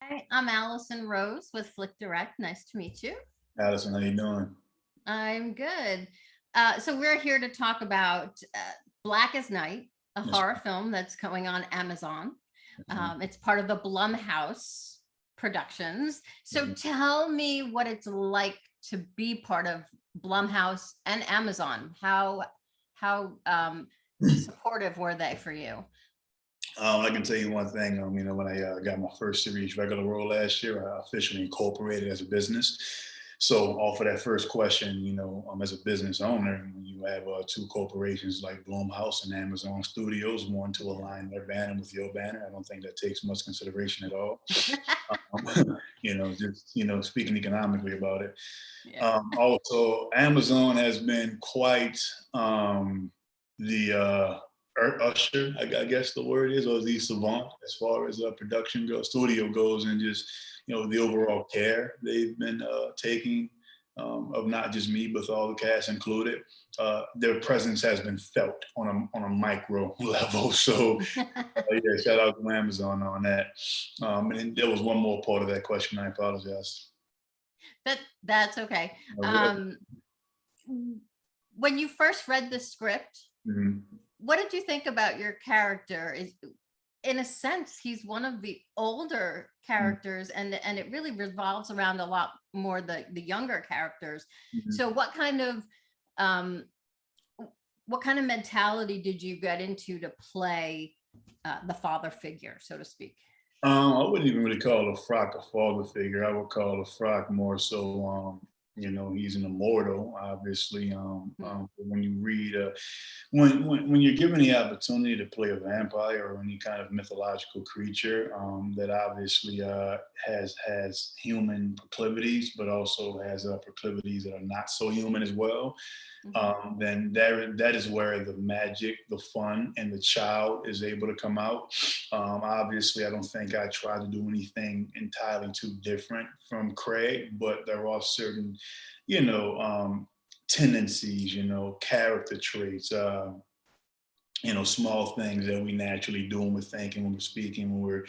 Hi, I'm Allison Rose with Flick Direct. Nice to meet you. Allison, how you doing? I'm good. So we're here to talk about Blackest Night, a Yes, horror film that's going on Amazon. ma'am. It's part of the Blumhouse productions. So Mhm. tell me what it's like to be part of Blumhouse and Amazon. How supportive were they for you? I can tell you one thing. When I got my first series regular role last year, I officially incorporated as a business. So, off of that first question, as a business owner, when you have two corporations like Blumhouse and Amazon Studios, one to align their banner with your banner, I don't think that takes much consideration at all. Just speaking economically about it. Yeah. Also, Amazon has been quite the usher, I guess the word is, or the savant as far as production goes, studio goes, and just the overall care they've been taking of not just me but all the cast included. Their presence has been felt on a micro level. So yeah, shout out to Amazon on that. And then there was one more part of that question. I apologize. That's okay. Uh, Um, when you first read the script, mhm. what did you think about your character? Is in a sense, he's one of the older characters, and it really revolves around a lot more the younger characters. Mhm. So um what kind of mentality did you get into to play the father figure, so to speak? I wouldn't even really call Frock a father figure. I would call Frock more so, he's an immortal, obviously. Hmm. When you read, when you're given the opportunity to play a vampire or any kind of mythological creature that obviously has human proclivities, but also has proclivities that are not so human as well, Hmm. then that is where the magic, the fun, and the child is able to come out. Obviously, I don't think I try to do anything entirely too different from Craig, but there are certain, you know, um, tendencies, character traits, small things that we naturally do when we're thinking, when we're speaking, when we're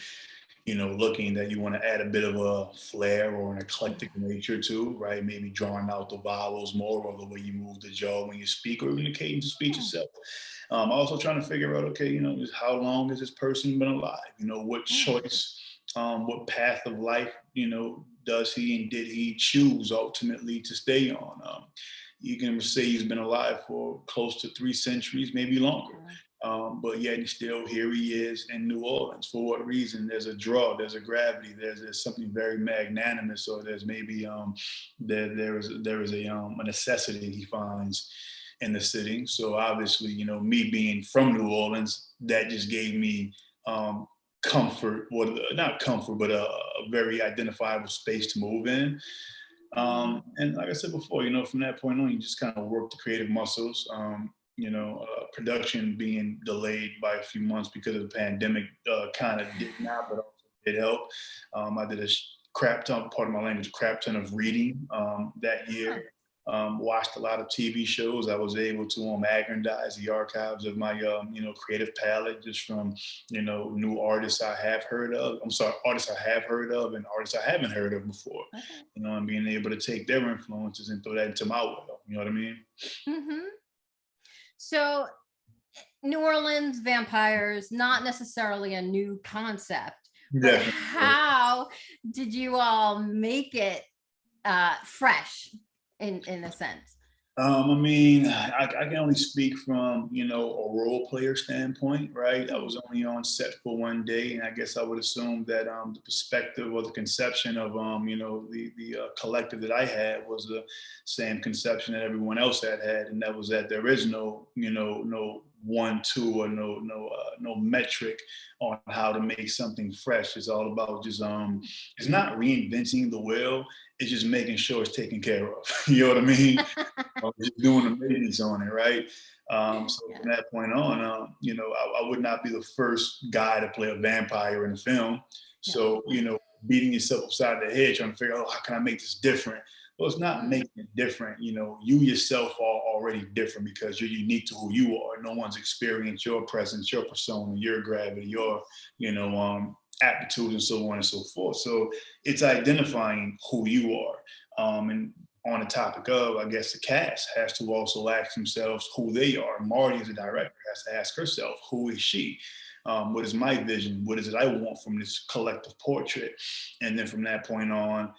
looking, that you want to add a bit of a flair or an eclectic nature to, right? Maybe drawing out the vowels more, or the way you move the jaw when you speak, or even the cadence of speech Yeah. itself. Also trying to figure out, okay, just how long has this person been alive? What Yeah. choice, what path of life, does he and did he choose ultimately to stay on? You can say he's been alive for close to 3 centuries, maybe longer. Yeah. But yet and still here he is in New Orleans. For what reason? There's a draw, there's a gravity, there's something very magnanimous, or there's maybe there is a necessity he finds in the city. So obviously, me being from New Orleans, that just gave me comfort, well, not comfort, but a very identifiable space to move in. Hmm. And like I said before, from that point on, you just kind of work the creative muscles. Production being delayed by a few months because of the pandemic kind of did not, but also did help. I did a crap ton, part of my language, crap ton of reading that Huh. year. Watched a lot of TV shows. I was able to aggrandize the archives of my, creative palette just from, new artists I have heard of. I'm sorry, artists I have heard of and artists I haven't heard of before. Okay. And being able to take their influences and throw that into my well. You know what I mean? Hmm. So New Orleans vampires, not necessarily a new concept, but Definitely. how did you all make it fresh in a sense? I can only speak from a role player standpoint, right? I Hmm. was only on set for one day, and I guess I would assume that the perspective or the conception of the collective that I had was the same conception that everyone else had, and that was that there is no one, two, or no metric on how to make something fresh. It's all about just it's not reinventing the wheel. It's just making sure it's taken care of. You know what I mean? Just doing the maintenance on it, right? So Yeah. from that point on, I would not be the first guy to play a vampire in a film. No. So, beating yourself upside the head trying to figure out, how can I make this different? Well, it's not Mm. making it different. You yourself are already different because you're unique to who you are. No one's experienced your presence, your persona, your gravity, your, aptitudes and so on and so forth. So it's identifying who you are. And on the topic of, I guess the cast has to also ask themselves who they are. Marty, as a director, has to ask herself, who is she? What is my vision? What is it I want from this collective portrait? And then from that point on,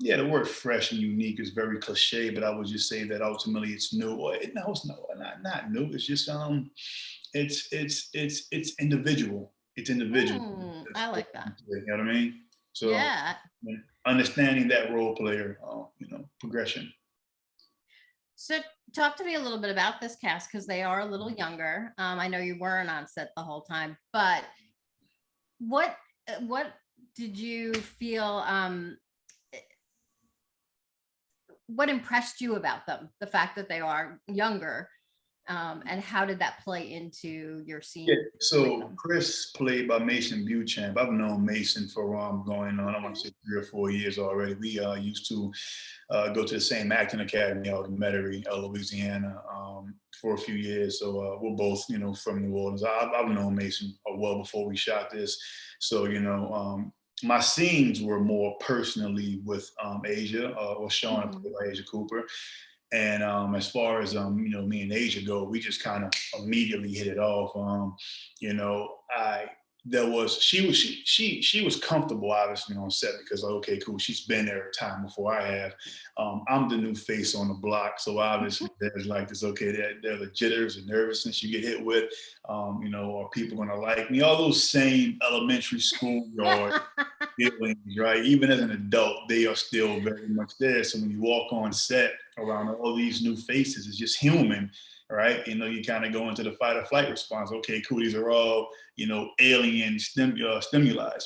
yeah, the word fresh and unique is very cliche, but I would just say that ultimately it's new. No, it's not new. It's just it's individual. It's individual. I like that. You know what I mean? So Yeah. understanding that role player, progression. So talk to me a little bit about this cast, because they are a little younger. I know you weren't on set the whole time, but what did you feel? What impressed you about them? The fact that they are younger, and how did that play into your scene? Yeah, so Chris, played by Mason Buchamp. I've known Mason for going on, I want to say 3 or 4 years already. We used to go to the same acting academy out in Metairie, Louisiana, for a few years. So we're both, from New Orleans. I've known Mason well before we shot this. So, my scenes were more personally with Asjha or Shawna, played by Asjha Cooper. And as far as me and Asjha go, we just kind of immediately hit it off. She was comfortable obviously on set because okay, cool, she's been there a time before I have. I'm the new face on the block, so obviously there's like this, okay, there are the jitters and nervousness you get hit with. Are people gonna like me? All those same elementary school yard feelings, right? Even as an adult, they are still very much there. So when you walk on set around all these new faces, it's just human, right? You kind of go into the fight or flight response. Okay, cool, these are all, alien stimuli.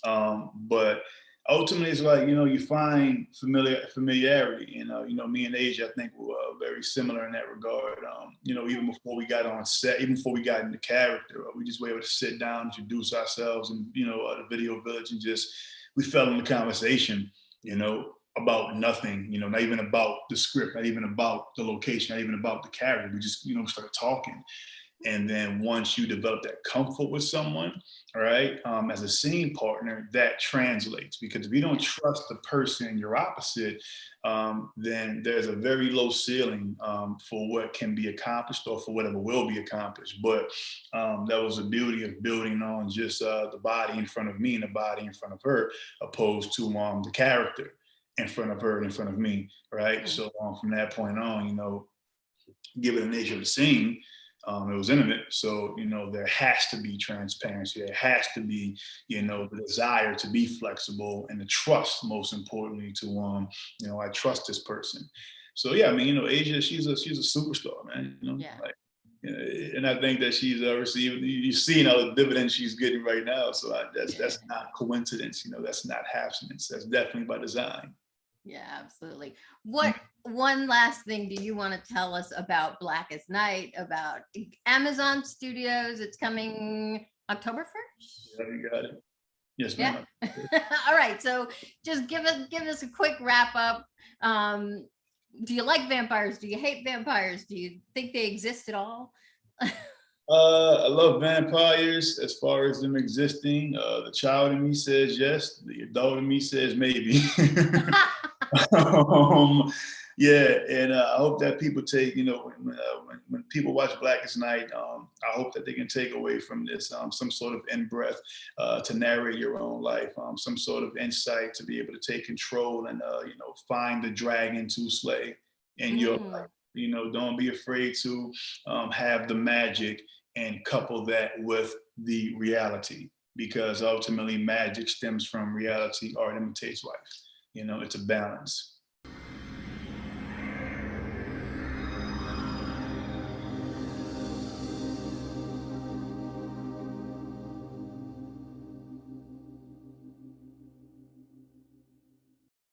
But ultimately it's like, you find familiarity. Me and Asjha, I think we're very similar in that regard. Even before we got on set, even before we got into character, we just were able to sit down, introduce ourselves and, the video village, and just, we fell in the conversation, about nothing, not even about the script, not even about the location, not even about the character. We just, started talking. And then once you develop that comfort with someone, all right, as a scene partner, that translates. Because if you don't trust the person you're opposite, then there's a very low ceiling for what can be accomplished or for whatever will be accomplished. But that was the beauty of building on just the body in front of me and the body in front of her, opposed to the character in front of her and in front of me, right? So from that point on, given the nature of the scene, it was intimate. So, there has to be transparency. There has to be, the desire to be flexible and the trust, most importantly, to, I trust this person. So, yeah, Asjha, she's a superstar, man. And I think that she's receiving, you've seen all the dividends she's getting right now. So that's not coincidence. That's not happenstance. That's definitely by design. Yeah, absolutely. What one last thing do you want to tell us about Blackest Night, about Amazon Studios? It's coming October 1st. Yeah, you got it. Yes, ma'am. Yeah. All right. So just give us a quick wrap up. Do you like vampires? Do you hate vampires? Do you think they exist at all? I love vampires as far as them existing. The child in me says yes. The adult in me says maybe. Yeah, and I hope that people take, when people watch Blackest Night, I hope that they can take away from this some sort of in-breath to narrate your own life, some sort of insight to be able to take control and, find the dragon to slay in your life. Don't be afraid to have the magic and couple that with the reality, because ultimately magic stems from reality. Art imitates life. It's a balance.